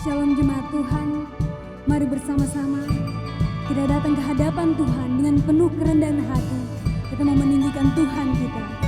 Shalom jemaat Tuhan, mari bersama-sama kita datang ke hadapan Tuhan dengan penuh kerendahan hati. Kita mau meninggikan Tuhan kita.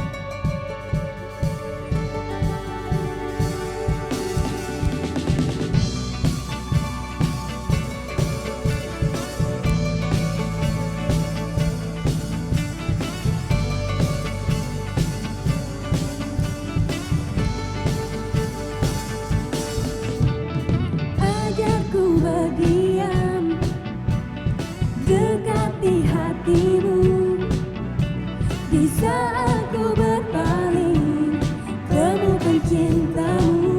Berdiam, dekati hatimu di saat ku berpaling, temukan cintamu.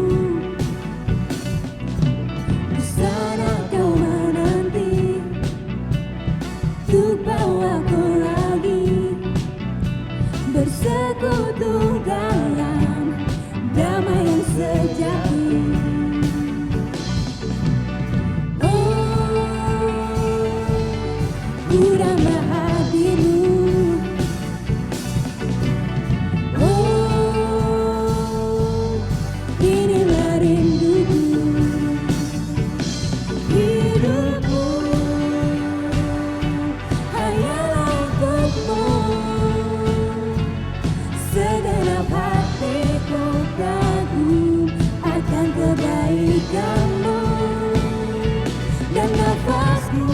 Di sana kau menanti untuk bawaku lagi bersekutu dalam damai yang sejati. Ku nambah hadirmu, oh inilah rinduku, hidupku hanyalah untukmu. Segenap hatiku kagum akan kebaikanmu dan nafasku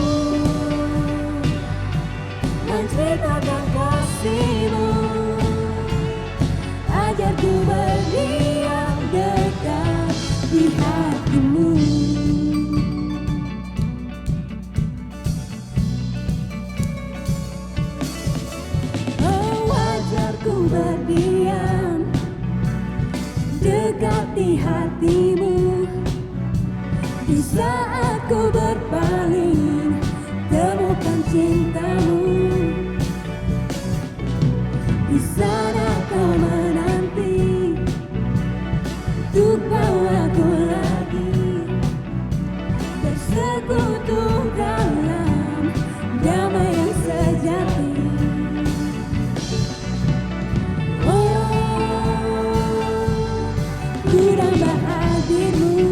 menceritakan kasih-Mu. Ajar ku berdiam dekat di hati-Mu. Oh, ajar ku berdiam dekat di hati-Mu. Di saat ku berpaling, temukan cinta-Mu. Di sana kau menanti untuk bawaku lagi bersekutu dalam damai yang sejati. Oh, ku nambah hadir-Mu.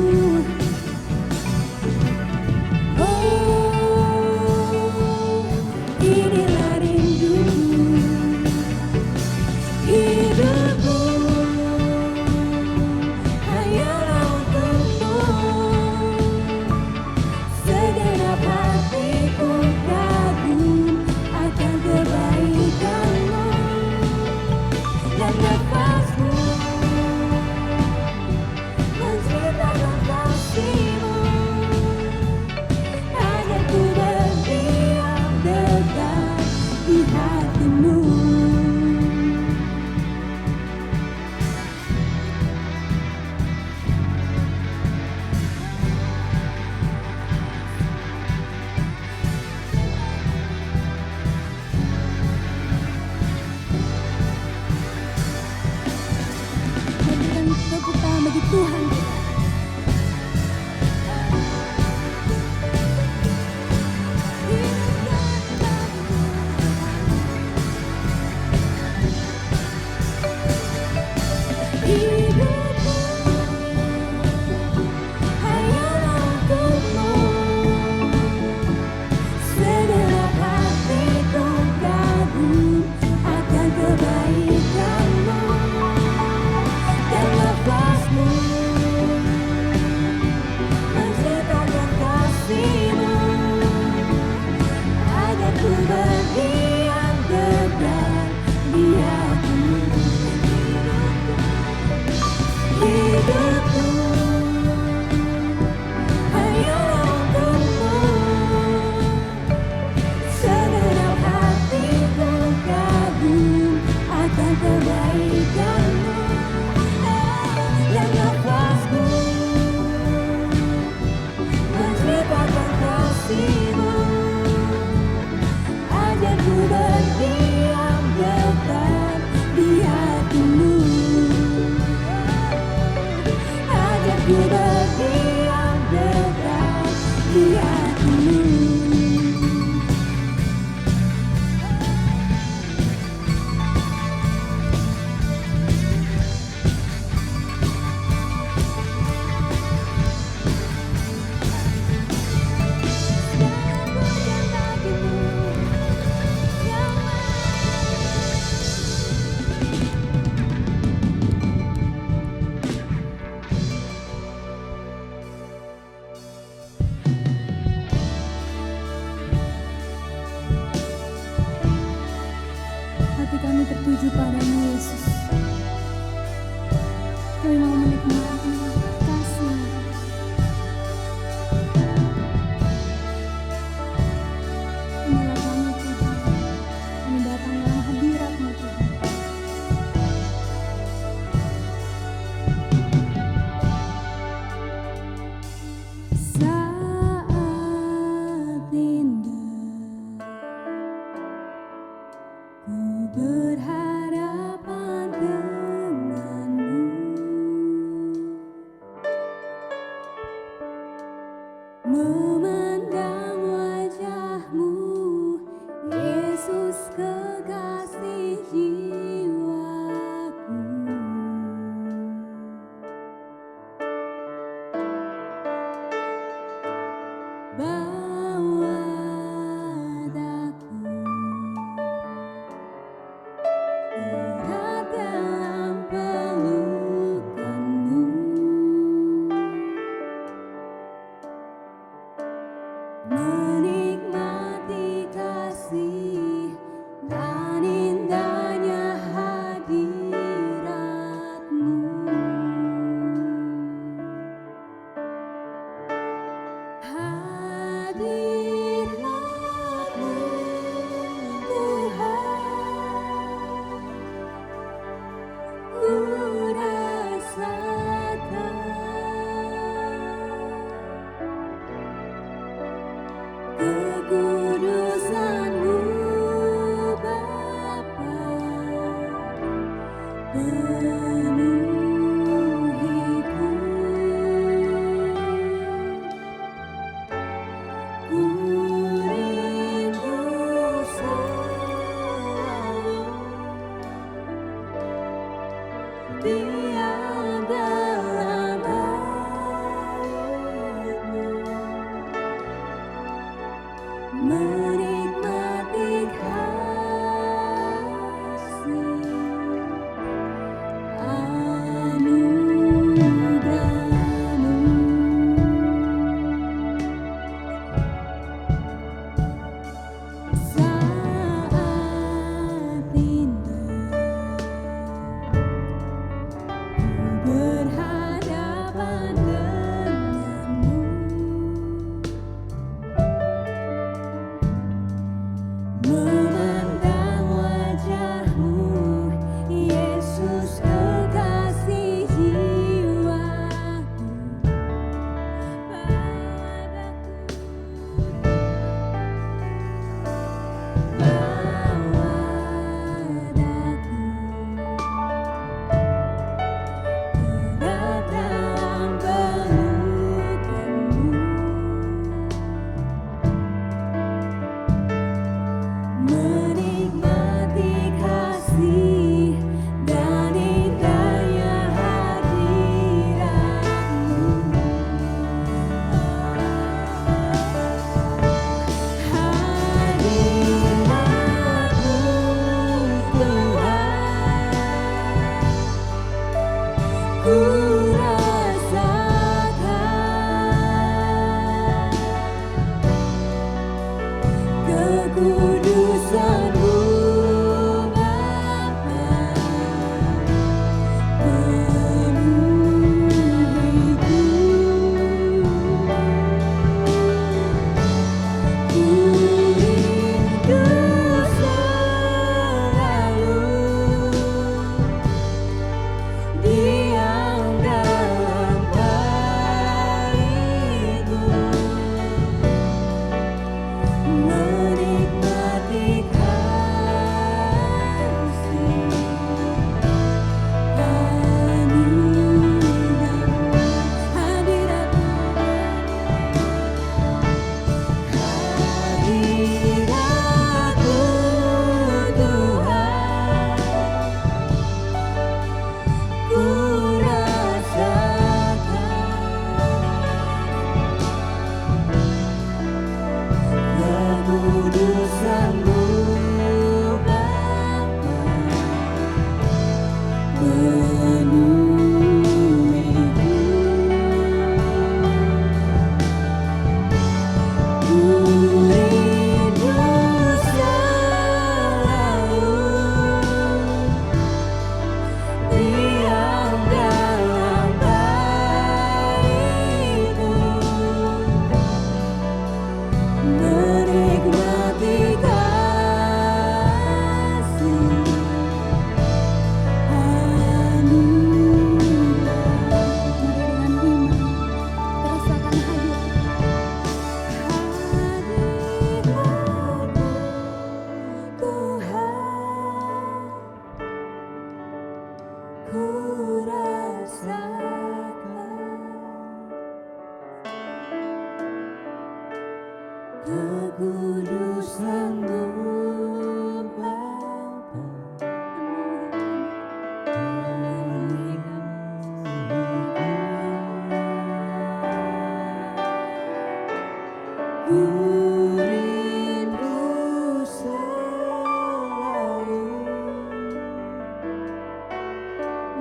Tepuk tangan bagi Tuhan kita.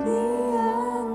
Diam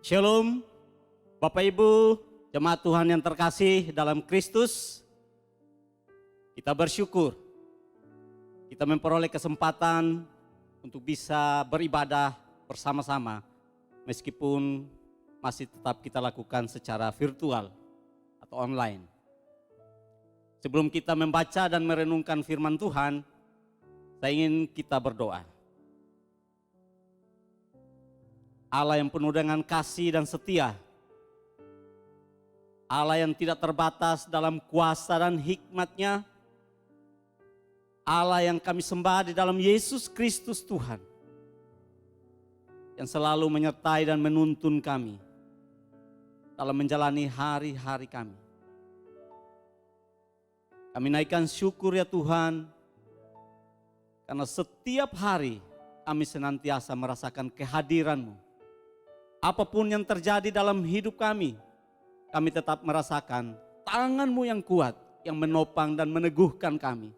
Shalom, Bapak Ibu, jemaat Tuhan yang terkasih dalam Kristus. Kita bersyukur, kita memperoleh kesempatan untuk bisa beribadah bersama-sama, meskipun masih tetap kita lakukan secara virtual atau online. Sebelum kita membaca dan merenungkan firman Tuhan, saya ingin kita berdoa. Allah yang penuh dengan kasih dan setia, Allah yang tidak terbatas dalam kuasa dan hikmat-Nya, Allah yang kami sembah di dalam Yesus Kristus Tuhan, yang selalu menyertai dan menuntun kami dalam menjalani hari-hari kami. Kami naikkan syukur ya Tuhan, karena setiap hari kami senantiasa merasakan kehadiran-Mu. Apapun yang terjadi dalam hidup kami tetap merasakan tangan-Mu yang kuat, yang menopang dan meneguhkan kami.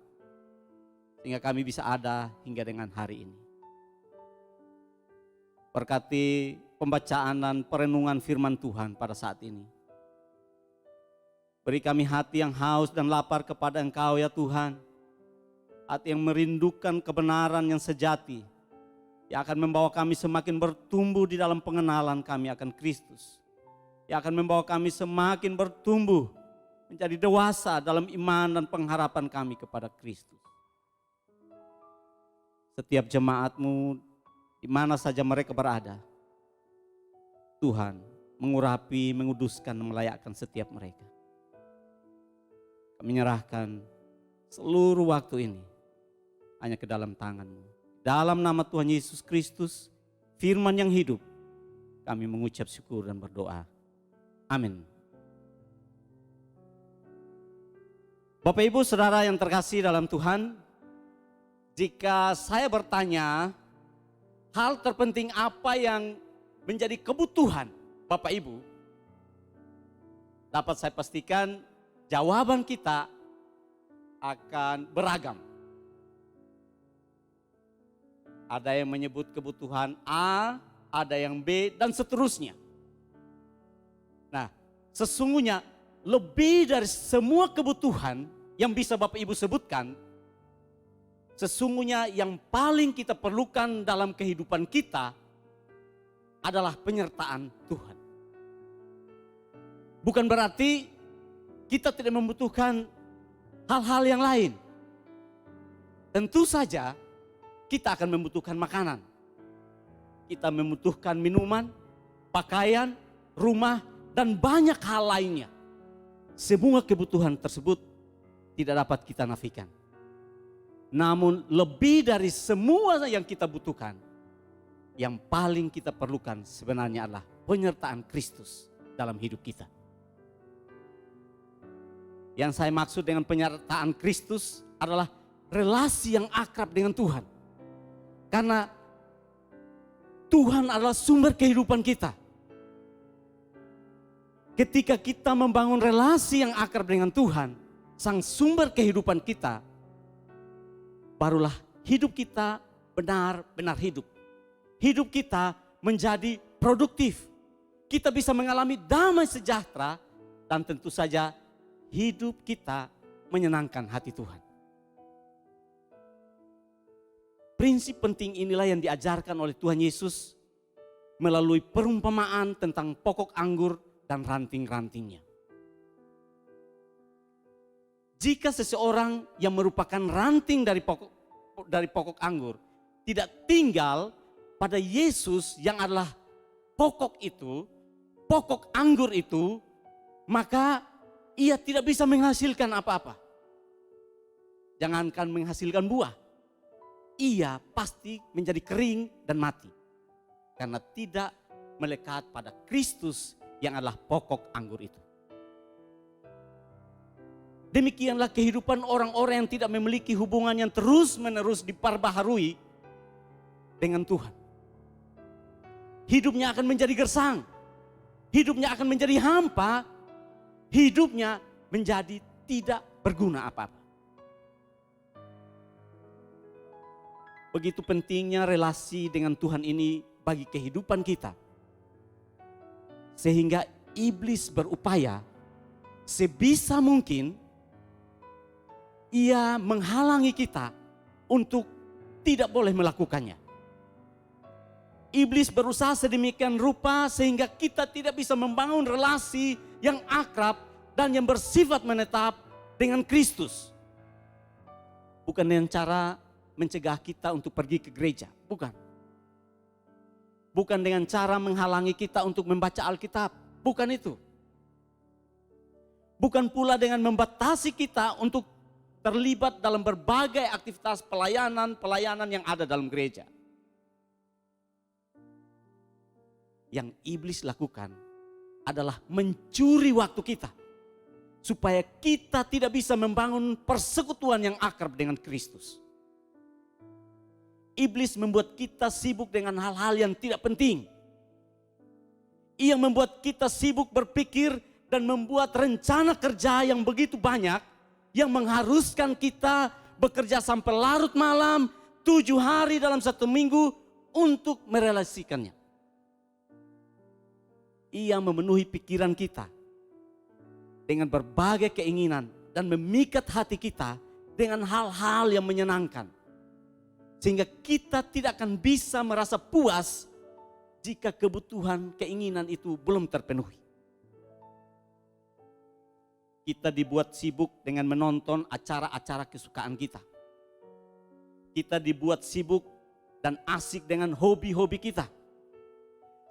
Sehingga kami bisa ada hingga dengan hari ini. Berkati pembacaan dan perenungan firman Tuhan pada saat ini. Beri kami hati yang haus dan lapar kepada Engkau ya Tuhan. Hati yang merindukan kebenaran yang sejati, yang akan membawa kami semakin bertumbuh di dalam pengenalan kami akan Kristus. Yang akan membawa kami semakin bertumbuh menjadi dewasa dalam iman dan pengharapan kami kepada Kristus. Setiap jemaat-Mu di mana saja mereka berada, Tuhan mengurapi, menguduskan, melayakkan setiap mereka. Kami menyerahkan seluruh waktu ini hanya ke dalam tangan-Mu. Dalam nama Tuhan Yesus Kristus, firman yang hidup, kami mengucap syukur dan berdoa. Amin. Bapak Ibu Saudara yang terkasih dalam Tuhan, jika saya bertanya hal terpenting apa yang menjadi kebutuhan Bapak Ibu, dapat saya pastikan jawaban kita akan beragam. Ada yang menyebut kebutuhan A, ada yang B, dan seterusnya. Nah, sesungguhnya lebih dari semua kebutuhan yang bisa Bapak Ibu sebutkan, sesungguhnya yang paling kita perlukan dalam kehidupan kita adalah penyertaan Tuhan. Bukan berarti kita tidak membutuhkan hal-hal yang lain. Tentu saja kita akan membutuhkan makanan, kita membutuhkan minuman, pakaian, rumah, dan banyak hal lainnya. Semua kebutuhan tersebut tidak dapat kita nafikan. Namun lebih dari semua yang kita butuhkan, yang paling kita perlukan sebenarnya adalah penyertaan Kristus dalam hidup kita. Yang saya maksud dengan penyertaan Kristus adalah relasi yang akrab dengan Tuhan. Karena Tuhan adalah sumber kehidupan kita. Ketika kita membangun relasi yang akrab dengan Tuhan, Sang sumber kehidupan kita, barulah hidup kita benar-benar hidup. Hidup kita menjadi produktif. Kita bisa mengalami damai sejahtera dan tentu saja hidup kita menyenangkan hati Tuhan. Prinsip penting inilah yang diajarkan oleh Tuhan Yesus melalui perumpamaan tentang pokok anggur dan ranting-rantingnya. Jika seseorang yang merupakan ranting dari pokok anggur tidak tinggal pada Yesus yang adalah pokok itu, pokok anggur itu, maka ia tidak bisa menghasilkan apa-apa. Jangankan menghasilkan buah, ia pasti menjadi kering dan mati. Karena tidak melekat pada Kristus yang adalah pokok anggur itu. Demikianlah kehidupan orang-orang yang tidak memiliki hubungan yang terus-menerus diperbaharui dengan Tuhan. Hidupnya akan menjadi gersang. Hidupnya akan menjadi hampa. Hidupnya menjadi tidak berguna apa-apa. Begitu pentingnya relasi dengan Tuhan ini bagi kehidupan kita. Sehingga iblis berupaya sebisa mungkin ia menghalangi kita untuk tidak boleh melakukannya. Iblis berusaha sedemikian rupa sehingga kita tidak bisa membangun relasi yang akrab dan yang bersifat menetap dengan Kristus. Bukan dengan cara mencegah kita untuk pergi ke gereja, bukan. Bukan dengan cara menghalangi kita untuk membaca Alkitab, bukan itu. Bukan pula dengan membatasi kita untuk terlibat dalam berbagai aktivitas pelayanan yang ada dalam gereja. Yang iblis lakukan adalah mencuri waktu kita, supaya kita tidak bisa membangun persekutuan yang akrab dengan Kristus. Iblis membuat kita sibuk dengan hal-hal yang tidak penting. Ia membuat kita sibuk berpikir dan membuat rencana kerja yang begitu banyak, yang mengharuskan kita bekerja sampai larut malam, 7 hari dalam 1 minggu untuk merealisasikannya. Ia memenuhi pikiran kita dengan berbagai keinginan dan memikat hati kita dengan hal-hal yang menyenangkan. Sehingga kita tidak akan bisa merasa puas jika kebutuhan keinginan itu belum terpenuhi. Kita dibuat sibuk dengan menonton acara-acara kesukaan kita. Kita dibuat sibuk dan asik dengan hobi-hobi kita.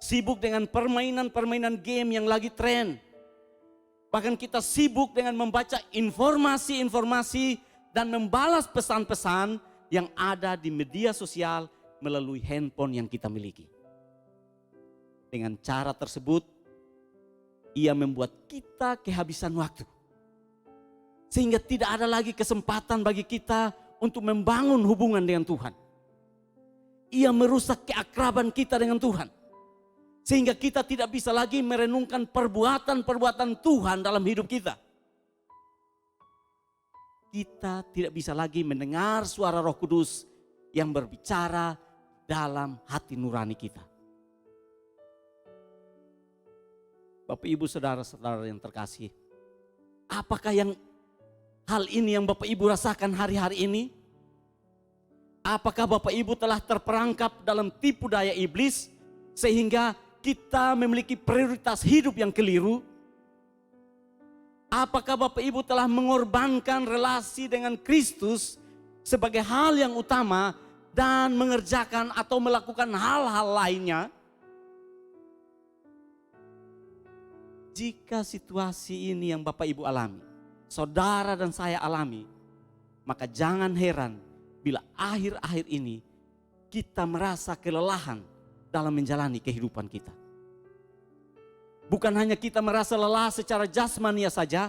Sibuk dengan permainan-permainan game yang lagi tren. Bahkan kita sibuk dengan membaca informasi-informasi dan membalas pesan-pesan yang ada di media sosial melalui handphone yang kita miliki. Dengan cara tersebut, ia membuat kita kehabisan waktu. Sehingga tidak ada lagi kesempatan bagi kita untuk membangun hubungan dengan Tuhan. Ia merusak keakraban kita dengan Tuhan. Sehingga kita tidak bisa lagi merenungkan perbuatan-perbuatan Tuhan dalam hidup kita. Kita tidak bisa lagi mendengar suara Roh Kudus yang berbicara dalam hati nurani kita. Bapak Ibu saudara-saudara yang terkasih, apakah hal ini yang Bapak Ibu rasakan hari-hari ini? Apakah Bapak Ibu telah terperangkap dalam tipu daya iblis sehingga kita memiliki prioritas hidup yang keliru? Apakah Bapak Ibu telah mengorbankan relasi dengan Kristus sebagai hal yang utama dan mengerjakan atau melakukan hal-hal lainnya? Jika situasi ini yang Bapak Ibu alami, saudara dan saya alami, maka jangan heran bila akhir-akhir ini kita merasa kelelahan dalam menjalani kehidupan kita. Bukan hanya kita merasa lelah secara jasmania saja,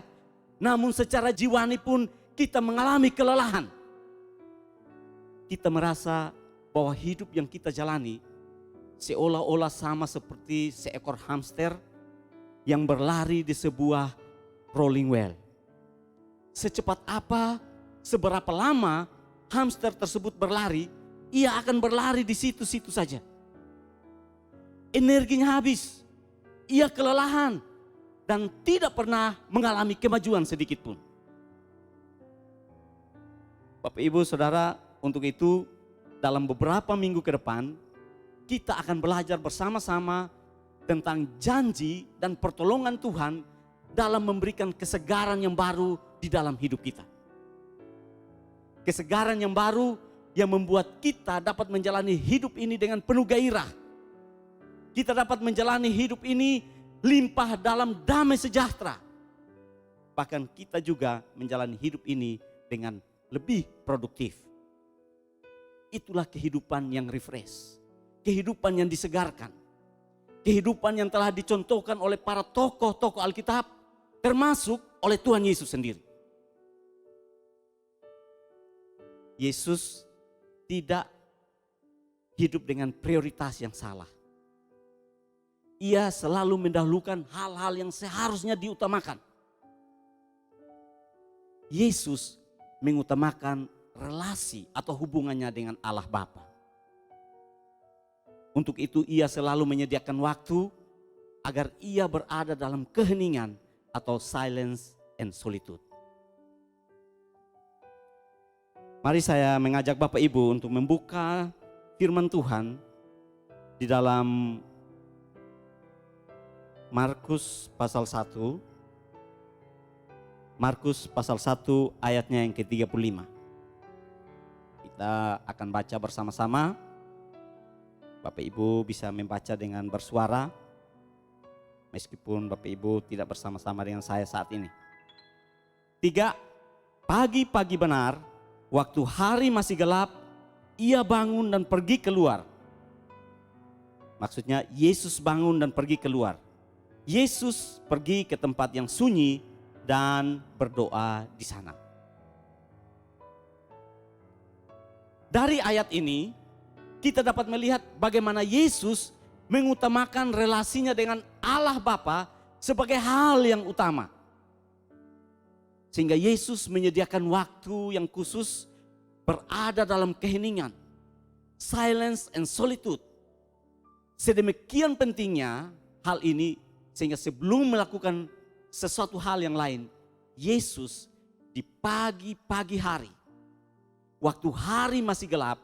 namun secara jiwani pun kita mengalami kelelahan. Kita merasa bahwa hidup yang kita jalani seolah-olah sama seperti seekor hamster yang berlari di sebuah rolling wheel. Secepat apa, seberapa lama hamster tersebut berlari, ia akan berlari di situ-situ saja. Energinya habis, ia kelelahan dan tidak pernah mengalami kemajuan sedikit pun. Bapak Ibu Saudara, untuk itu dalam beberapa minggu ke depan kita akan belajar bersama-sama tentang janji dan pertolongan Tuhan dalam memberikan kesegaran yang baru di dalam hidup kita. Kesegaran yang baru yang membuat kita dapat menjalani hidup ini dengan penuh gairah. Kita dapat menjalani hidup ini limpah dalam damai sejahtera. Bahkan kita juga menjalani hidup ini dengan lebih produktif. Itulah kehidupan yang refresh. Kehidupan yang disegarkan. Kehidupan yang telah dicontohkan oleh para tokoh-tokoh Alkitab. Termasuk oleh Tuhan Yesus sendiri. Yesus tidak hidup dengan prioritas yang salah. Ia selalu mendahulukan hal-hal yang seharusnya diutamakan. Yesus mengutamakan relasi atau hubungannya dengan Allah Bapa. Untuk itu ia selalu menyediakan waktu agar ia berada dalam keheningan atau silence and solitude. Mari saya mengajak Bapak Ibu untuk membuka firman Tuhan di dalam Markus pasal 1. Markus pasal 1 ayatnya yang ke-35. Kita akan baca bersama-sama. Bapak Ibu bisa membaca dengan bersuara, meskipun Bapak Ibu tidak bersama-sama dengan saya saat ini. 3. Pagi-pagi benar, waktu hari masih gelap, ia bangun dan pergi keluar. Maksudnya Yesus bangun dan pergi keluar. Yesus pergi ke tempat yang sunyi dan berdoa di sana. Dari ayat ini kita dapat melihat bagaimana Yesus mengutamakan relasinya dengan Allah Bapa sebagai hal yang utama. Sehingga Yesus menyediakan waktu yang khusus berada dalam keheningan, silence and solitude. Sedemikian pentingnya hal ini sehingga sebelum melakukan sesuatu hal yang lain, Yesus di pagi-pagi hari, waktu hari masih gelap,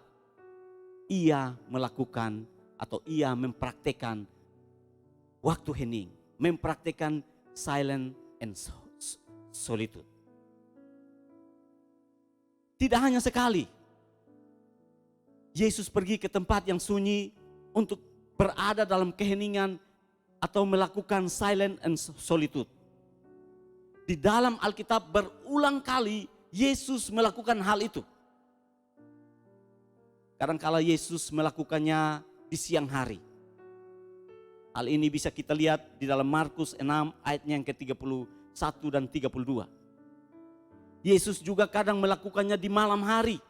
ia melakukan atau ia mempraktekkan waktu hening, mempraktekkan silent and solitude. Tidak hanya sekali Yesus pergi ke tempat yang sunyi untuk berada dalam keheningan atau melakukan silent and solitude. Di dalam Alkitab berulang kali Yesus melakukan hal itu. Kadangkala Yesus melakukannya di siang hari. Hal ini bisa kita lihat di dalam Markus 6 ayatnya yang ke-31 dan 32. Yesus juga kadang melakukannya di malam hari.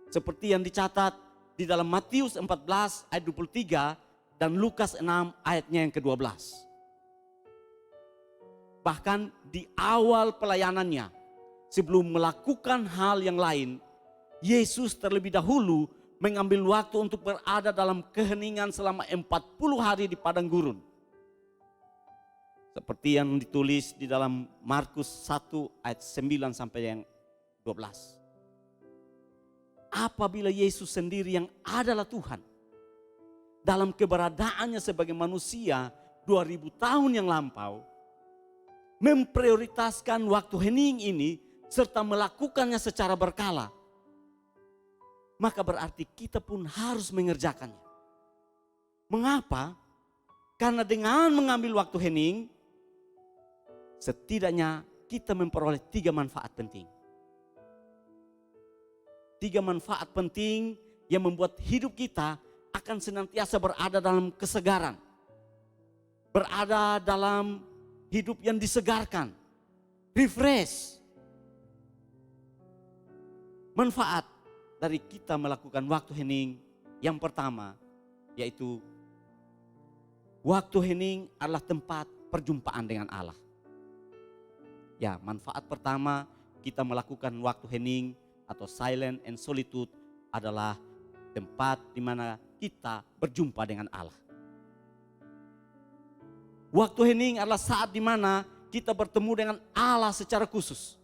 Seperti yang dicatat di dalam Matius 14 ayat 23 dan Lukas 6 ayatnya yang ke-12. Bahkan di awal pelayanannya, sebelum melakukan hal yang lain, Yesus terlebih dahulu mengambil waktu untuk berada dalam keheningan selama 40 hari di padang gurun. Seperti yang ditulis di dalam Markus 1 ayat 9 sampai yang 12. Apabila Yesus sendiri yang adalah Tuhan, dalam keberadaannya sebagai manusia 2000 tahun yang lampau, memprioritaskan waktu hening ini serta melakukannya secara berkala, maka berarti kita pun harus mengerjakannya. Mengapa? Karena dengan mengambil waktu hening, setidaknya kita memperoleh 3 manfaat penting. 3 manfaat penting yang membuat hidup kita akan senantiasa berada dalam kesegaran. Berada dalam hidup yang disegarkan. Refresh. Manfaat dari kita melakukan waktu hening yang pertama, yaitu waktu hening adalah tempat perjumpaan dengan Allah. Ya, manfaat pertama kita melakukan waktu hening atau silent and solitude adalah tempat di mana kita berjumpa dengan Allah. Waktu hening adalah saat di mana kita bertemu dengan Allah secara khusus.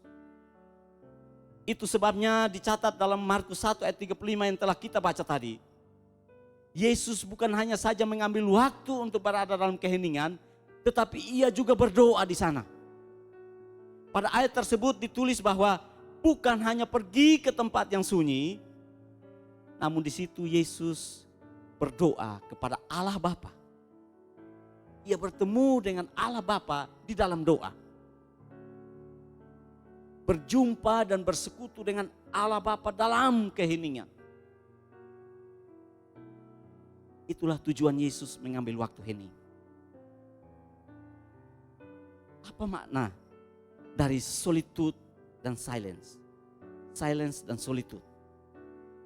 Itu sebabnya dicatat dalam Markus 1 ayat 35 yang telah kita baca tadi. Yesus bukan hanya saja mengambil waktu untuk berada dalam keheningan, tetapi ia juga berdoa di sana. Pada ayat tersebut ditulis bahwa bukan hanya pergi ke tempat yang sunyi, namun di situ Yesus berdoa kepada Allah Bapa. Ia bertemu dengan Allah Bapa di dalam doa. Berjumpa dan bersekutu dengan Allah Bapa dalam keheningan. Itulah tujuan Yesus mengambil waktu hening. Apa makna dari solitude dan silence? Silence dan solitude.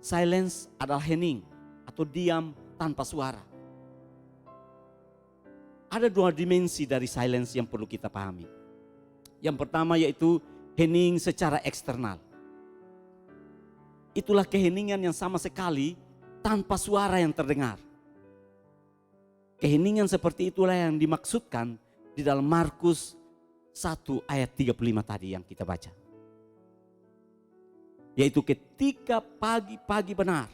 Silence adalah hening atau diam tanpa suara. Ada 2 dimensi dari silence yang perlu kita pahami. Yang pertama yaitu hening secara eksternal. Itulah keheningan yang sama sekali tanpa suara yang terdengar. Keheningan seperti itulah yang dimaksudkan di dalam Markus 1 ayat 35 tadi yang kita baca. Yaitu ketika pagi-pagi benar,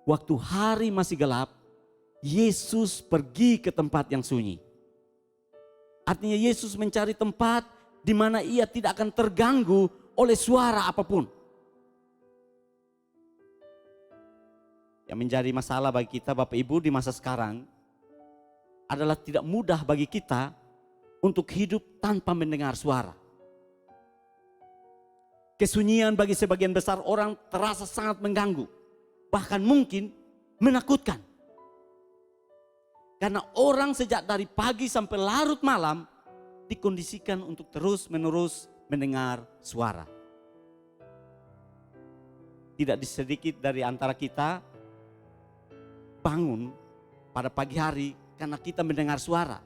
waktu hari masih gelap, Yesus pergi ke tempat yang sunyi. Artinya Yesus mencari tempat di mana ia tidak akan terganggu oleh suara apapun. Yang menjadi masalah bagi kita Bapak Ibu di masa sekarang adalah tidak mudah bagi kita untuk hidup tanpa mendengar suara. Kesunyian bagi sebagian besar orang terasa sangat mengganggu, bahkan mungkin menakutkan. Karena orang sejak dari pagi sampai larut malam dikondisikan untuk terus-menerus mendengar suara. Tidak sedikit dari antara kita bangun pada pagi hari karena kita mendengar suara.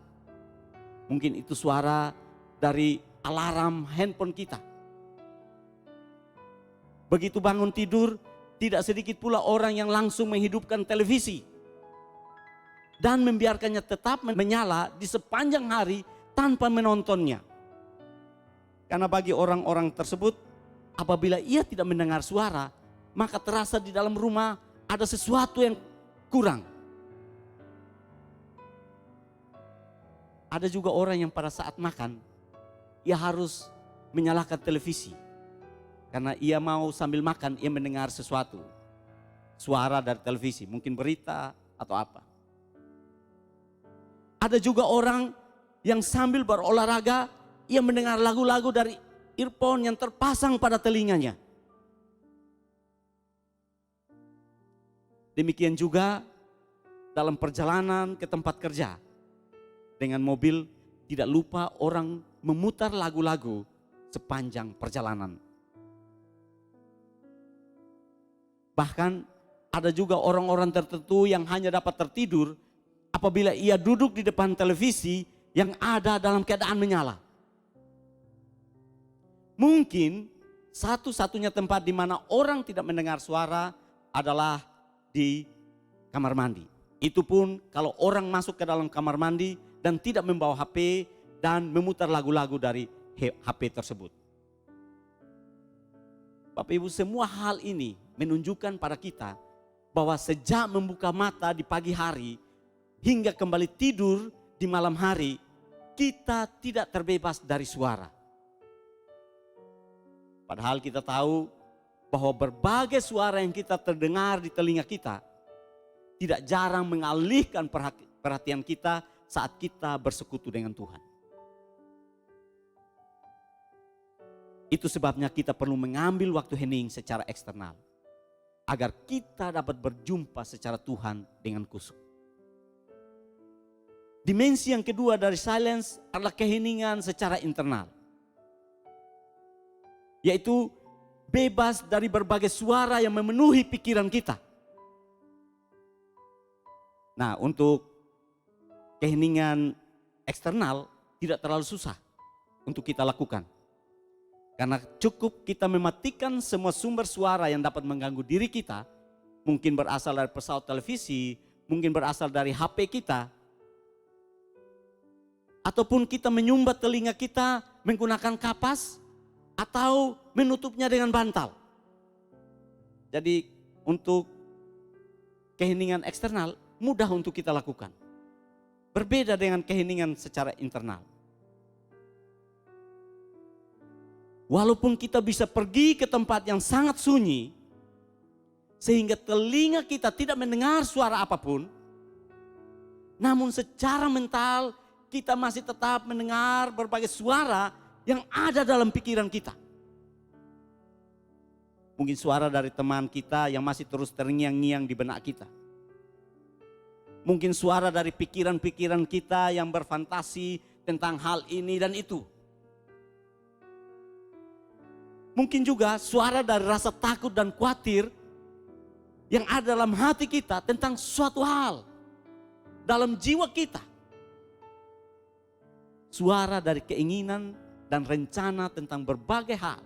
Mungkin itu suara dari alarm handphone kita. Begitu bangun tidur, tidak sedikit pula orang yang langsung menghidupkan televisi dan membiarkannya tetap menyala di sepanjang hari tanpa menontonnya. Karena bagi orang-orang tersebut, apabila ia tidak mendengar suara, maka terasa di dalam rumah ada sesuatu yang kurang. Ada juga orang yang pada saat makan, ia harus menyalakan televisi. Karena ia mau sambil makan, ia mendengar sesuatu. Suara dari televisi, mungkin berita atau apa. Ada juga orang yang sambil berolahraga, ia mendengar lagu-lagu dari earphone yang terpasang pada telinganya. Demikian juga dalam perjalanan ke tempat kerja. Dengan mobil tidak lupa orang memutar lagu-lagu sepanjang perjalanan. Bahkan ada juga orang-orang tertentu yang hanya dapat tertidur apabila ia duduk di depan televisi yang ada dalam keadaan menyala. Mungkin satu-satunya tempat di mana orang tidak mendengar suara adalah di kamar mandi. Itu pun kalau orang masuk ke dalam kamar mandi dan tidak membawa HP dan memutar lagu-lagu dari HP tersebut. Bapak Ibu, semua hal ini menunjukkan pada kita bahwa sejak membuka mata di pagi hari hingga kembali tidur di malam hari, kita tidak terbebas dari suara. Padahal kita tahu bahwa berbagai suara yang kita terdengar di telinga kita tidak jarang mengalihkan perhatian kita saat kita bersekutu dengan Tuhan. Itu sebabnya kita perlu mengambil waktu hening secara eksternal, agar kita dapat berjumpa secara Tuhan dengan kusuk. Dimensi yang kedua dari silence adalah keheningan secara internal. Yaitu bebas dari berbagai suara yang memenuhi pikiran kita. Nah, untuk keheningan eksternal tidak terlalu susah untuk kita lakukan. Karena cukup kita mematikan semua sumber suara yang dapat mengganggu diri kita. Mungkin berasal dari pesawat televisi, mungkin berasal dari HP kita. Ataupun kita menyumbat telinga kita menggunakan kapas atau menutupnya dengan bantal. Jadi untuk keheningan eksternal mudah untuk kita lakukan. Berbeda dengan keheningan secara internal. Walaupun kita bisa pergi ke tempat yang sangat sunyi, sehingga telinga kita tidak mendengar suara apapun, namun secara mental kita masih tetap mendengar berbagai suara yang ada dalam pikiran kita. Mungkin suara dari teman kita yang masih terus terngiang-ngiang di benak kita. Mungkin suara dari pikiran-pikiran kita yang berfantasi tentang hal ini dan itu. Mungkin juga suara dari rasa takut dan khawatir yang ada dalam hati kita tentang suatu hal dalam jiwa kita. Suara dari keinginan dan rencana tentang berbagai hal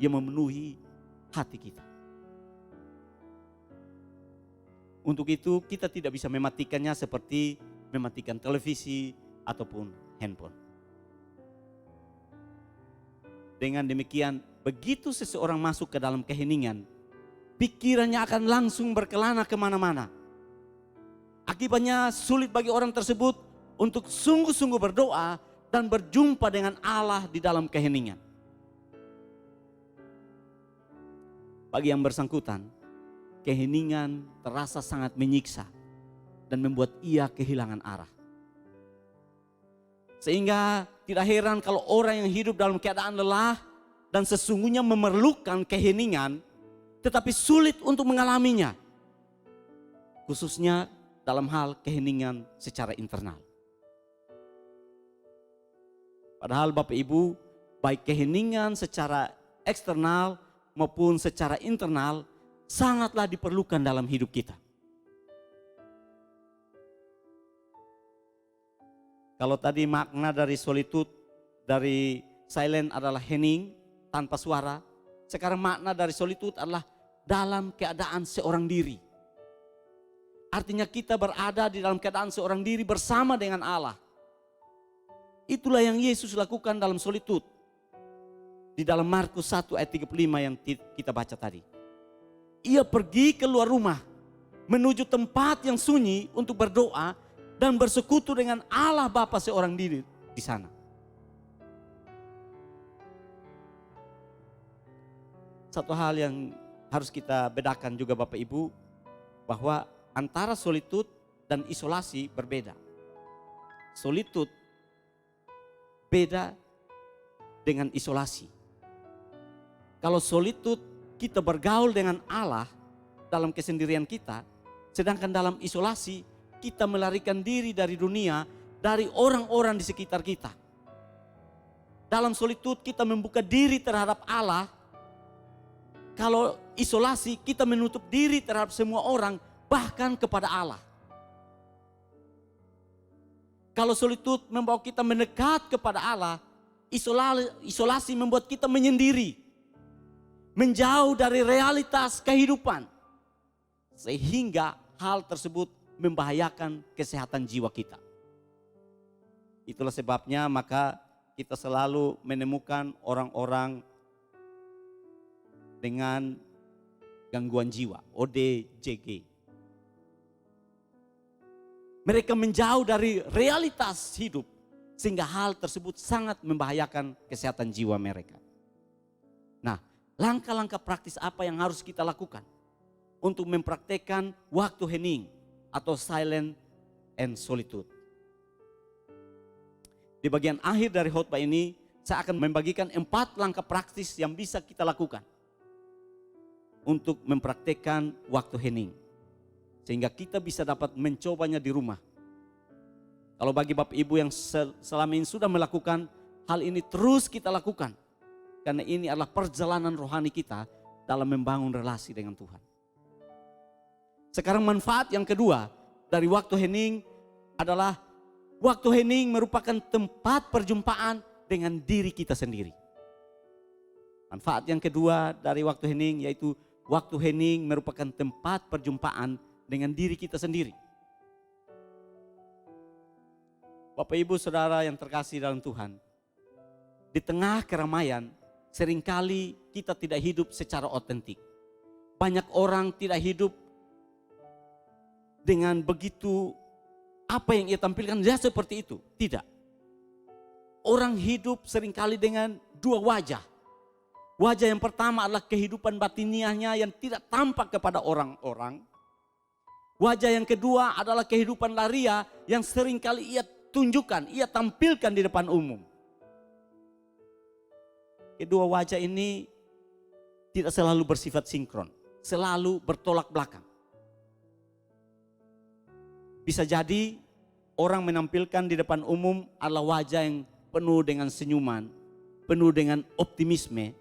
yang memenuhi hati kita. Untuk itu kita tidak bisa mematikannya seperti mematikan televisi ataupun handphone. Dengan demikian, begitu seseorang masuk ke dalam keheningan, pikirannya akan langsung berkelana kemana-mana. Akibatnya sulit bagi orang tersebut untuk sungguh-sungguh berdoa dan berjumpa dengan Allah di dalam keheningan. Bagi yang bersangkutan, keheningan terasa sangat menyiksa dan membuat ia kehilangan arah. Sehingga tidak heran kalau orang yang hidup dalam keadaan lelah dan sesungguhnya memerlukan keheningan, tetapi sulit untuk mengalaminya. Khususnya dalam hal keheningan secara internal. Padahal Bapak Ibu, baik keheningan secara eksternal maupun secara internal sangatlah diperlukan dalam hidup kita. Kalau tadi makna dari solitude, dari silent adalah hening, tanpa suara. Sekarang makna dari solitude adalah dalam keadaan seorang diri. Artinya kita berada di dalam keadaan seorang diri bersama dengan Allah. Itulah yang Yesus lakukan dalam solitude. Di dalam Markus 1 ayat 35 yang kita baca tadi. Ia pergi keluar rumah, menuju tempat yang sunyi untuk berdoa dan bersekutu dengan Allah Bapa seorang diri di sana. Satu hal yang harus kita bedakan juga Bapak Ibu, bahwa antara solitude dan isolasi berbeda. Solitude beda dengan isolasi. Kalau solitude kita bergaul dengan Allah dalam kesendirian kita, sedangkan dalam isolasi kita melarikan diri dari dunia, dari orang-orang di sekitar kita. Dalam solitude kita membuka diri terhadap Allah. Kalau isolasi kita menutup diri terhadap semua orang, bahkan kepada Allah. Kalau solitude membawa kita mendekat kepada Allah, isolasi membuat kita menyendiri. Menjauh dari realitas kehidupan. Sehingga hal tersebut membahayakan kesehatan jiwa kita. Itulah sebabnya maka kita selalu menemukan orang-orang dengan gangguan jiwa, ODGJ. Mereka menjauh dari realitas hidup sehingga hal tersebut sangat membahayakan kesehatan jiwa mereka. Nah, langkah-langkah praktis apa yang harus kita lakukan untuk mempraktekkan waktu hening atau silent and solitude? Di bagian akhir dari khotbah ini, saya akan membagikan 4 langkah praktis yang bisa kita lakukan untuk mempraktekkan waktu hening. Sehingga kita bisa dapat mencobanya di rumah. Kalau bagi Bapak Ibu yang selama ini sudah melakukan hal ini, terus kita lakukan. Karena ini adalah perjalanan rohani kita dalam membangun relasi dengan Tuhan. Sekarang manfaat yang kedua dari waktu hening adalah waktu hening merupakan tempat perjumpaan dengan diri kita sendiri. Manfaat yang kedua dari waktu hening yaitu waktu hening merupakan tempat perjumpaan dengan diri kita sendiri. Bapak Ibu Saudara yang terkasih dalam Tuhan, di tengah keramaian seringkali kita tidak hidup secara otentik. Banyak orang tidak hidup dengan begitu apa yang ia tampilkan dia seperti itu. Tidak. Orang hidup seringkali dengan 2 wajah. Wajah yang pertama adalah kehidupan batiniahnya yang tidak tampak kepada orang-orang. Wajah yang kedua adalah kehidupan laria yang seringkali ia tunjukkan, ia tampilkan di depan umum. Kedua wajah ini tidak selalu bersifat sinkron, selalu bertolak belakang. Bisa jadi orang menampilkan di depan umum adalah wajah yang penuh dengan senyuman, penuh dengan optimisme.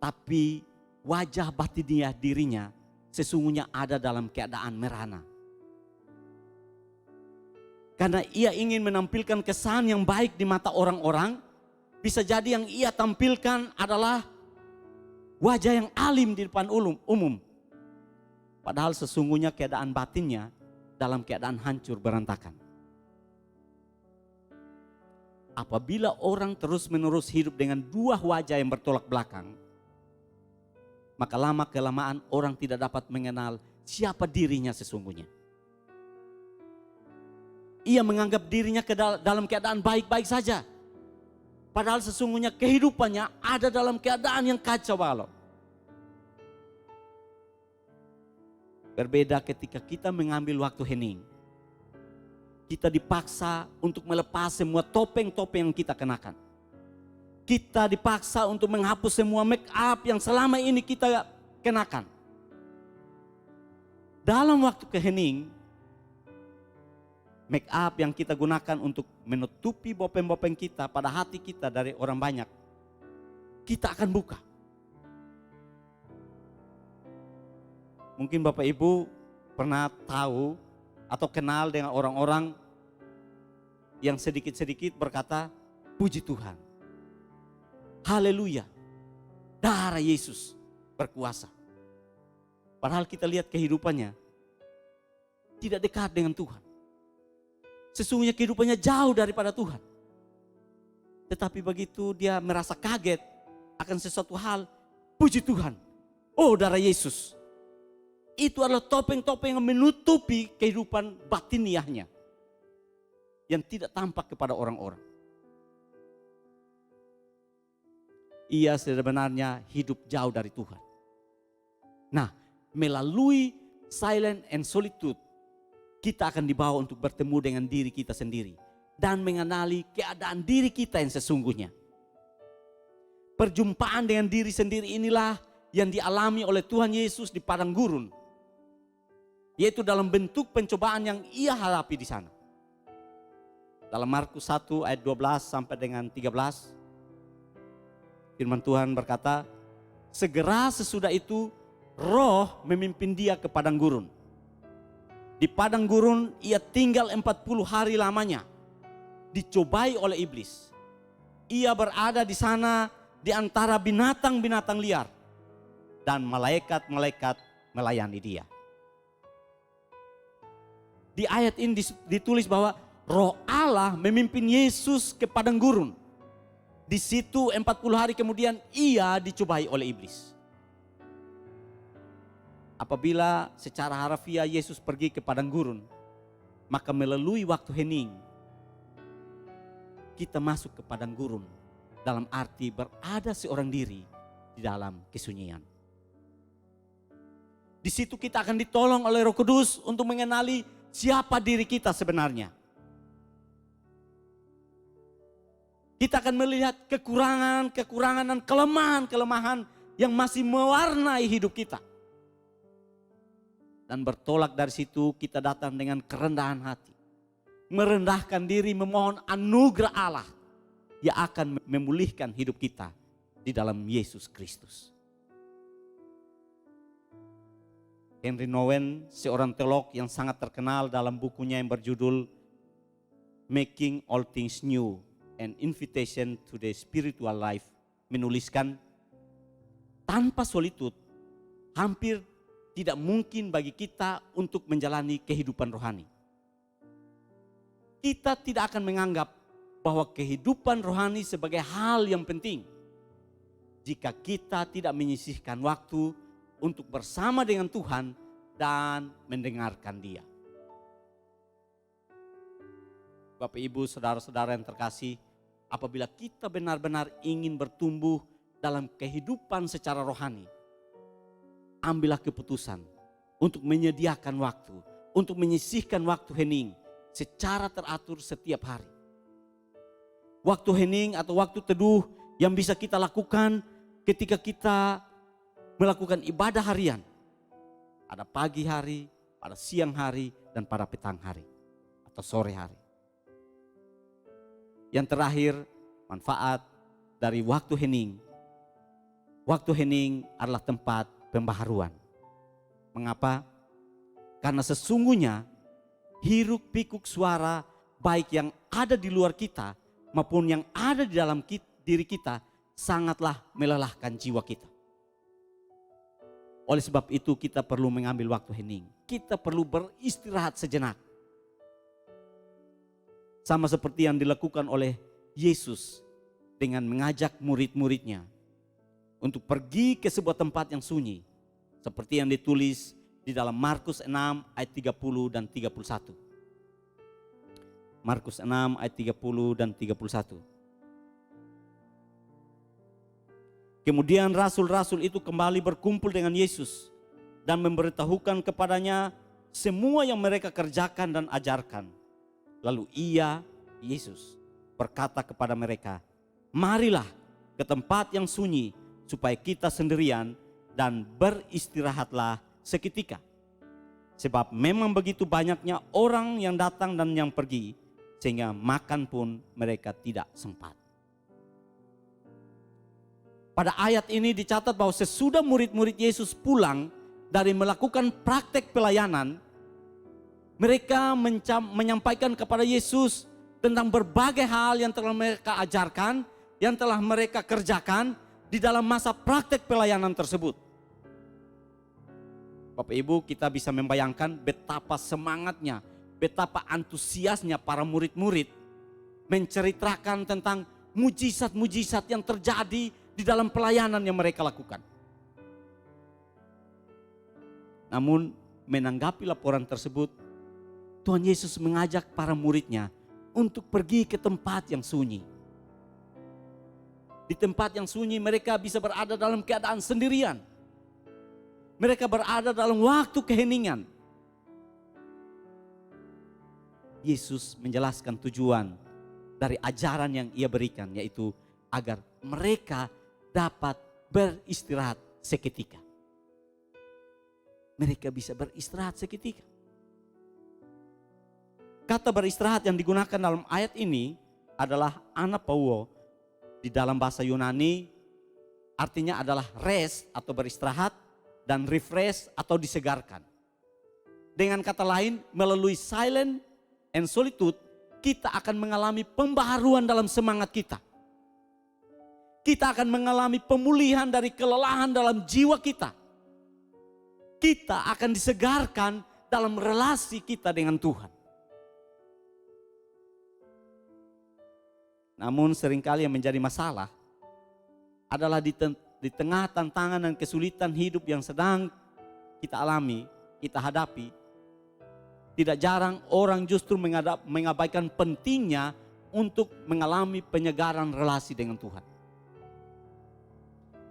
Tapi wajah batiniah dirinya sesungguhnya ada dalam keadaan merana. Karena ia ingin menampilkan kesan yang baik di mata orang-orang, bisa jadi yang ia tampilkan adalah wajah yang alim di depan umum. Padahal sesungguhnya keadaan batinnya dalam keadaan hancur berantakan. Apabila orang terus-menerus hidup dengan dua wajah yang bertolak belakang, maka lama-kelamaan orang tidak dapat mengenal siapa dirinya sesungguhnya. Ia menganggap dirinya dalam keadaan baik-baik saja. Padahal sesungguhnya kehidupannya ada dalam keadaan yang kacau balau. Berbeda ketika kita mengambil waktu hening. Kita dipaksa untuk melepas semua topeng-topeng yang kita kenakan. Kita dipaksa untuk menghapus semua make up yang selama ini kita kenakan. Dalam waktu kehening, make up yang kita gunakan untuk menutupi bopeng-bopeng kita pada hati kita dari orang banyak, kita akan buka. Mungkin Bapak Ibu pernah tahu atau kenal dengan orang-orang yang sedikit-sedikit berkata, puji Tuhan, haleluya, darah Yesus berkuasa. Padahal kita lihat kehidupannya tidak dekat dengan Tuhan. Sesungguhnya kehidupannya jauh daripada Tuhan. Tetapi begitu dia merasa kaget akan sesuatu hal, puji Tuhan, oh darah Yesus. Itu adalah topeng-topeng yang menutupi kehidupan batiniahnya yang tidak tampak kepada orang-orang. Ia sebenarnya hidup jauh dari Tuhan. Nah, melalui silent and solitude, kita akan dibawa untuk bertemu dengan diri kita sendiri dan mengenali keadaan diri kita yang sesungguhnya. Perjumpaan dengan diri sendiri inilah yang dialami oleh Tuhan Yesus di padang gurun, yaitu dalam bentuk pencobaan yang ia hadapi di sana. Dalam Markus 1 ayat 12 sampai dengan 13, firman Tuhan berkata, segera sesudah itu Roh memimpin dia ke padang gurun. Di padang gurun ia tinggal 40 hari lamanya, dicobai oleh iblis. Ia berada di sana di antara binatang-binatang liar, dan malaikat-malaikat melayani dia. Di ayat ini ditulis bahwa Roh Allah memimpin Yesus ke padang gurun. Di situ 40 hari kemudian ia dicobai oleh iblis. Apabila secara harfiah Yesus pergi ke padang gurun, maka melalui waktu hening kita masuk ke padang gurun, dalam arti berada seorang diri di dalam kesunyian. Di situ kita akan ditolong oleh Roh Kudus untuk mengenali siapa diri kita sebenarnya. Kita akan melihat kekurangan dan kelemahan yang masih mewarnai hidup kita. Dan bertolak dari situ kita datang dengan kerendahan hati. Merendahkan diri memohon anugerah Allah yang akan memulihkan hidup kita di dalam Yesus Kristus. Henry Nouwen, seorang teolog yang sangat terkenal dalam bukunya yang berjudul Making All Things New, An Invitation to the Spiritual Life, menuliskan, tanpa solitude hampir tidak mungkin bagi kita untuk menjalani kehidupan rohani. Kita tidak akan menganggap bahwa kehidupan rohani sebagai hal yang penting jika kita tidak menyisihkan waktu untuk bersama dengan Tuhan dan mendengarkan Dia. Bapak, Ibu, saudara-saudara yang terkasih, apabila kita benar-benar ingin bertumbuh dalam kehidupan secara rohani, ambillah keputusan untuk menyediakan waktu, untuk menyisihkan waktu hening secara teratur setiap hari. Waktu hening atau waktu teduh yang bisa kita lakukan ketika kita melakukan ibadah harian. Ada pagi hari, pada siang hari, dan pada petang hari atau sore hari. Yang terakhir, manfaat dari waktu hening. Waktu hening adalah tempat pembaharuan. Mengapa? Karena sesungguhnya hiruk pikuk suara baik yang ada di luar kita maupun yang ada di dalam diri kita sangatlah melelahkan jiwa kita. Oleh sebab itu kita perlu mengambil waktu hening. Kita perlu beristirahat sejenak. Sama seperti yang dilakukan oleh Yesus dengan mengajak murid-muridnya untuk pergi ke sebuah tempat yang sunyi. Seperti yang ditulis di dalam Markus 6 ayat 30 dan 31. Markus 6 ayat 30 dan 31. Kemudian rasul-rasul itu kembali berkumpul dengan Yesus dan memberitahukan kepadanya semua yang mereka kerjakan dan ajarkan. Lalu Yesus berkata kepada mereka, marilah ke tempat yang sunyi supaya kita sendirian dan beristirahatlah seketika. Sebab memang begitu banyaknya orang yang datang dan yang pergi, sehingga makan pun mereka tidak sempat. Pada ayat ini dicatat bahwa sesudah murid-murid Yesus pulang dari melakukan praktek pelayanan, mereka menyampaikan kepada Yesus tentang berbagai hal yang telah mereka ajarkan, yang telah mereka kerjakan di dalam masa praktek pelayanan tersebut. Bapak Ibu, kita bisa membayangkan betapa semangatnya, betapa antusiasnya para murid-murid menceritakan tentang mujizat-mujizat yang terjadi di dalam pelayanan yang mereka lakukan. Namun menanggapi laporan tersebut, Tuhan Yesus mengajak para muridnya untuk pergi ke tempat yang sunyi. Di tempat yang sunyi mereka bisa berada dalam keadaan sendirian. Mereka berada dalam waktu keheningan. Yesus menjelaskan tujuan dari ajaran yang ia berikan, yaitu agar mereka dapat beristirahat seketika. Mereka bisa beristirahat seketika. Kata beristirahat yang digunakan dalam ayat ini adalah anapauo. Di dalam bahasa Yunani artinya adalah rest atau beristirahat dan refresh atau disegarkan. Dengan kata lain, melalui silent and solitude kita akan mengalami pembaharuan dalam semangat kita. Kita akan mengalami pemulihan dari kelelahan dalam jiwa kita. Kita akan disegarkan dalam relasi kita dengan Tuhan. Namun seringkali yang menjadi masalah adalah di tengah tantangan dan kesulitan hidup yang sedang kita alami, kita hadapi. Tidak jarang orang justru mengabaikan pentingnya untuk mengalami penyegaran relasi dengan Tuhan.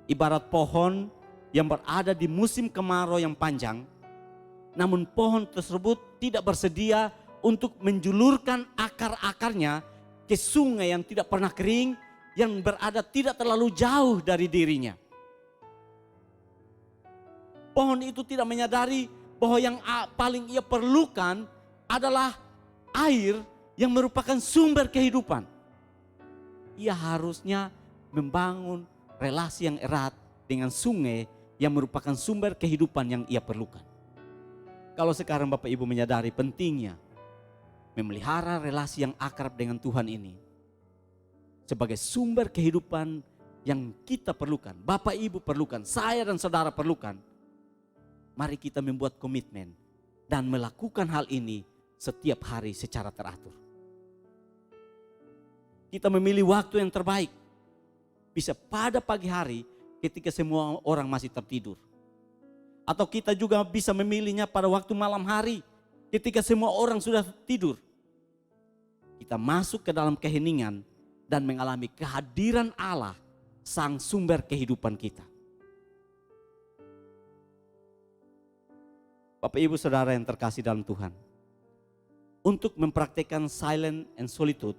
Ibarat pohon yang berada di musim kemarau yang panjang, namun pohon tersebut tidak bersedia untuk menjulurkan akar-akarnya ke sungai yang tidak pernah kering, yang berada tidak terlalu jauh dari dirinya. Pohon itu tidak menyadari bahwa yang paling ia perlukan adalah air yang merupakan sumber kehidupan. Ia harusnya membangun relasi yang erat dengan sungai yang merupakan sumber kehidupan yang ia perlukan. Kalau sekarang Bapak Ibu menyadari pentingnya memelihara relasi yang akrab dengan Tuhan ini sebagai sumber kehidupan yang kita perlukan, Bapak Ibu perlukan, saya dan saudara perlukan. Mari kita membuat komitmen dan melakukan hal ini setiap hari secara teratur. Kita memilih waktu yang terbaik. Bisa pada pagi hari ketika semua orang masih tertidur. Atau kita juga bisa memilihnya pada waktu malam hari ketika semua orang sudah tidur. Kita masuk ke dalam keheningan dan mengalami kehadiran Allah, sang sumber kehidupan kita. Bapak Ibu Saudara yang terkasih dalam Tuhan. Untuk mempraktikkan silent and solitude,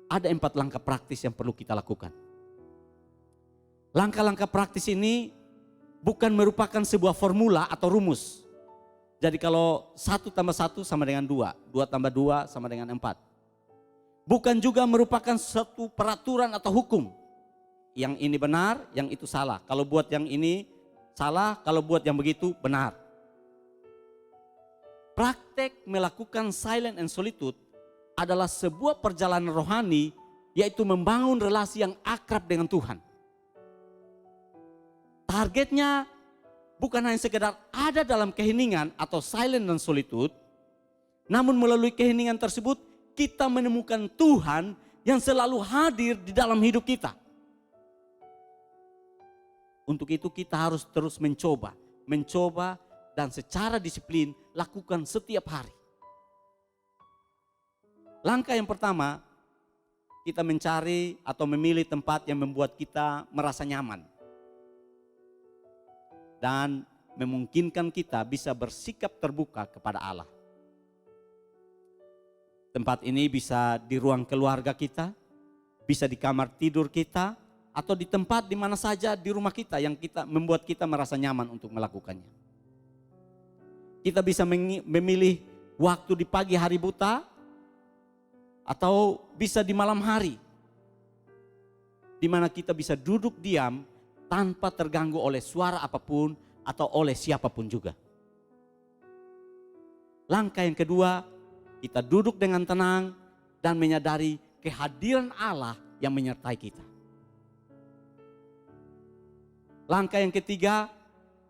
ada 4 langkah praktis yang perlu kita lakukan. Langkah-langkah praktis ini bukan merupakan sebuah formula atau rumus. Jadi kalau 1 tambah 1 sama dengan 2, 2 tambah 2 sama dengan 4. Bukan juga merupakan satu peraturan atau hukum. Yang ini benar, yang itu salah. Kalau buat yang ini salah, kalau buat yang begitu benar. Praktek melakukan silent and solitude adalah sebuah perjalanan rohani, yaitu membangun relasi yang akrab dengan Tuhan. Targetnya bukan hanya sekedar ada dalam keheningan atau silent dan solitude, namun melalui keheningan tersebut kita menemukan Tuhan yang selalu hadir di dalam hidup kita. Untuk itu kita harus terus mencoba dan secara disiplin lakukan setiap hari. Langkah yang pertama, kita mencari atau memilih tempat yang membuat kita merasa nyaman. Dan memungkinkan kita bisa bersikap terbuka kepada Allah. Tempat ini bisa di ruang keluarga kita, bisa di kamar tidur kita, atau di tempat di mana saja di rumah kita yang kita membuat kita merasa nyaman untuk melakukannya. Kita bisa memilih waktu di pagi hari buta, atau bisa di malam hari, di mana kita bisa duduk diam tanpa terganggu oleh suara apapun atau oleh siapapun juga. Langkah yang kedua, kita duduk dengan tenang dan menyadari kehadiran Allah yang menyertai kita. Langkah yang ketiga,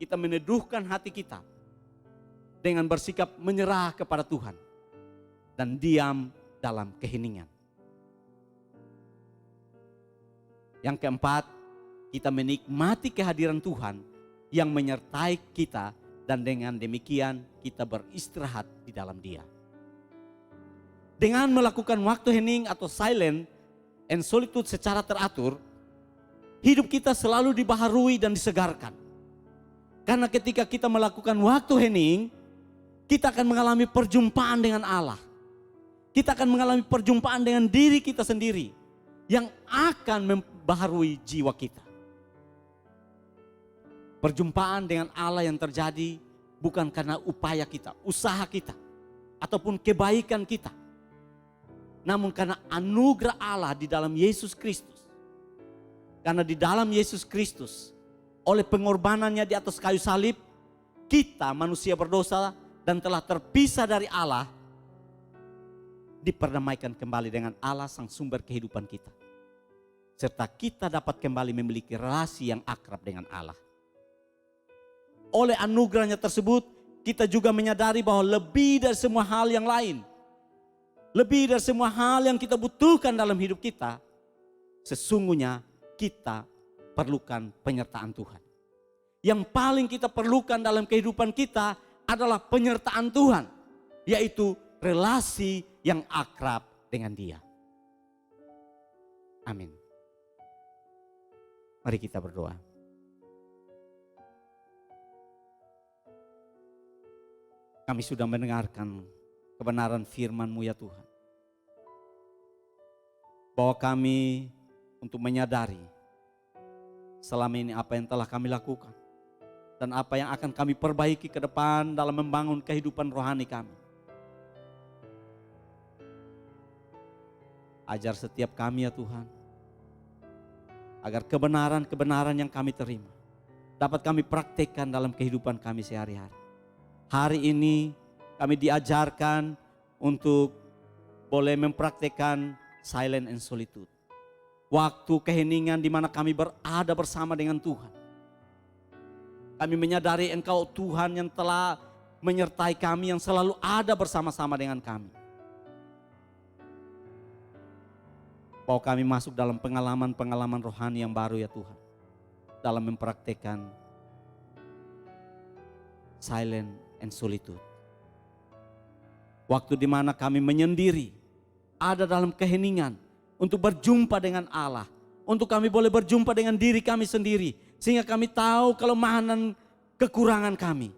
kita meneduhkan hati kita dengan bersikap menyerah kepada Tuhan dan diam dalam keheningan. Yang keempat, kita menikmati kehadiran Tuhan yang menyertai kita dan dengan demikian kita beristirahat di dalam Dia. Dengan melakukan waktu hening atau silent and solitude secara teratur, hidup kita selalu dibaharui dan disegarkan. Karena ketika kita melakukan waktu hening, kita akan mengalami perjumpaan dengan Allah. Kita akan mengalami perjumpaan dengan diri kita sendiri yang akan membaharui jiwa kita. Perjumpaan dengan Allah yang terjadi bukan karena upaya kita, usaha kita, ataupun kebaikan kita. Namun karena anugerah Allah di dalam Yesus Kristus. Karena di dalam Yesus Kristus, oleh pengorbanannya di atas kayu salib, kita manusia berdosa dan telah terpisah dari Allah, diperdamaikan kembali dengan Allah sang sumber kehidupan kita. Serta kita dapat kembali memiliki relasi yang akrab dengan Allah. Oleh anugerahnya tersebut, kita juga menyadari bahwa lebih dari semua hal yang lain, lebih dari semua hal yang kita butuhkan dalam hidup kita, sesungguhnya kita perlukan penyertaan Tuhan. Yang paling kita perlukan dalam kehidupan kita adalah penyertaan Tuhan, yaitu relasi yang akrab dengan Dia. Amin. Mari kita berdoa. Kami sudah mendengarkan kebenaran firman-Mu ya Tuhan. Bahwa kami untuk menyadari selama ini apa yang telah kami lakukan dan apa yang akan kami perbaiki ke depan dalam membangun kehidupan rohani kami. Ajar setiap kami ya Tuhan, agar kebenaran-kebenaran yang kami terima dapat kami praktekkan dalam kehidupan kami sehari-hari. Hari ini kami diajarkan untuk boleh mempraktekkan silent and solitude. Waktu keheningan di mana kami berada bersama dengan Tuhan. Kami menyadari Engkau Tuhan yang telah menyertai kami, yang selalu ada bersama-sama dengan kami. Bahwa kami masuk dalam pengalaman-pengalaman rohani yang baru ya Tuhan. Dalam mempraktekkan silent and solitude. Waktu di mana kami menyendiri, ada dalam keheningan untuk berjumpa dengan Allah. Untuk kami boleh berjumpa dengan diri kami sendiri. Sehingga kami tahu kelemahan dan kekurangan kami.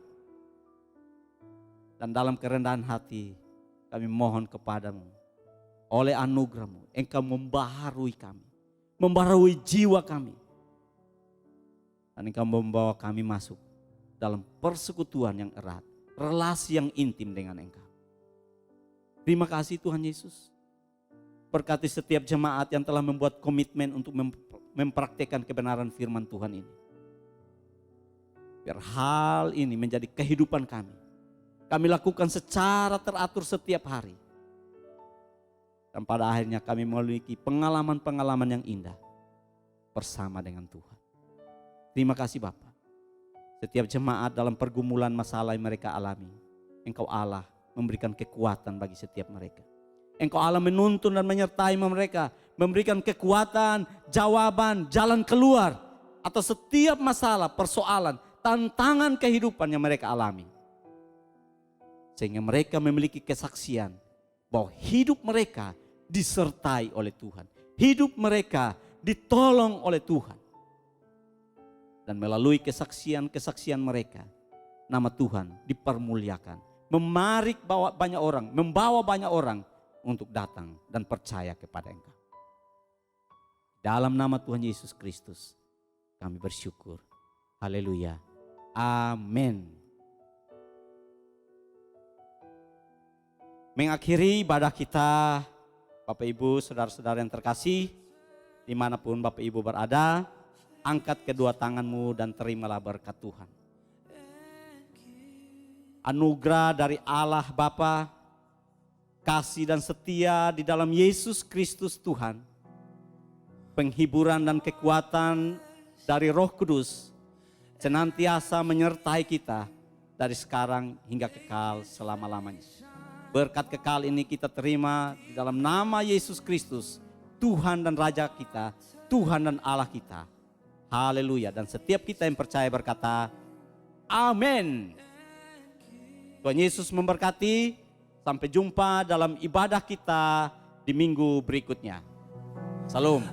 Dan dalam kerendahan hati kami mohon kepadamu. Oleh anugerah-Mu, Engkau membaharui kami. Membaharui jiwa kami. Dan Engkau membawa kami masuk dalam persekutuan yang erat. Relasi yang intim dengan Engkau. Terima kasih Tuhan Yesus. Berkati setiap jemaat yang telah membuat komitmen untuk mempraktikkan kebenaran firman Tuhan ini. Biar hal ini menjadi kehidupan kami. Kami lakukan secara teratur setiap hari. Dan pada akhirnya kami memiliki pengalaman-pengalaman yang indah bersama dengan Tuhan. Terima kasih Bapa. Setiap jemaat dalam pergumulan masalah yang mereka alami, Engkau Allah memberikan kekuatan bagi setiap mereka. Engkau Allah menuntun dan menyertai mereka, memberikan kekuatan, jawaban, jalan keluar atas setiap masalah, persoalan, tantangan kehidupan yang mereka alami. Sehingga mereka memiliki kesaksian bahwa hidup mereka disertai oleh Tuhan. Hidup mereka ditolong oleh Tuhan. Dan melalui kesaksian-kesaksian mereka, nama Tuhan dipermuliakan. Membawa banyak orang untuk datang dan percaya kepada Engkau. Dalam nama Tuhan Yesus Kristus, kami bersyukur. Haleluya. Amin. Mengakhiri ibadah kita, Bapak Ibu, saudara-saudara yang terkasih, dimanapun Bapak Ibu berada, angkat kedua tanganmu dan terimalah berkat Tuhan. Anugerah dari Allah Bapa, kasih dan setia di dalam Yesus Kristus Tuhan, penghiburan dan kekuatan dari Roh Kudus senantiasa menyertai kita dari sekarang hingga kekal selama-lamanya. Berkat kekal ini kita terima di dalam nama Yesus Kristus, Tuhan dan Raja kita, Tuhan dan Allah kita. Haleluya. Dan setiap kita yang percaya berkata, amin. Tuhan Yesus memberkati. Sampai jumpa dalam ibadah kita di minggu berikutnya. Salam.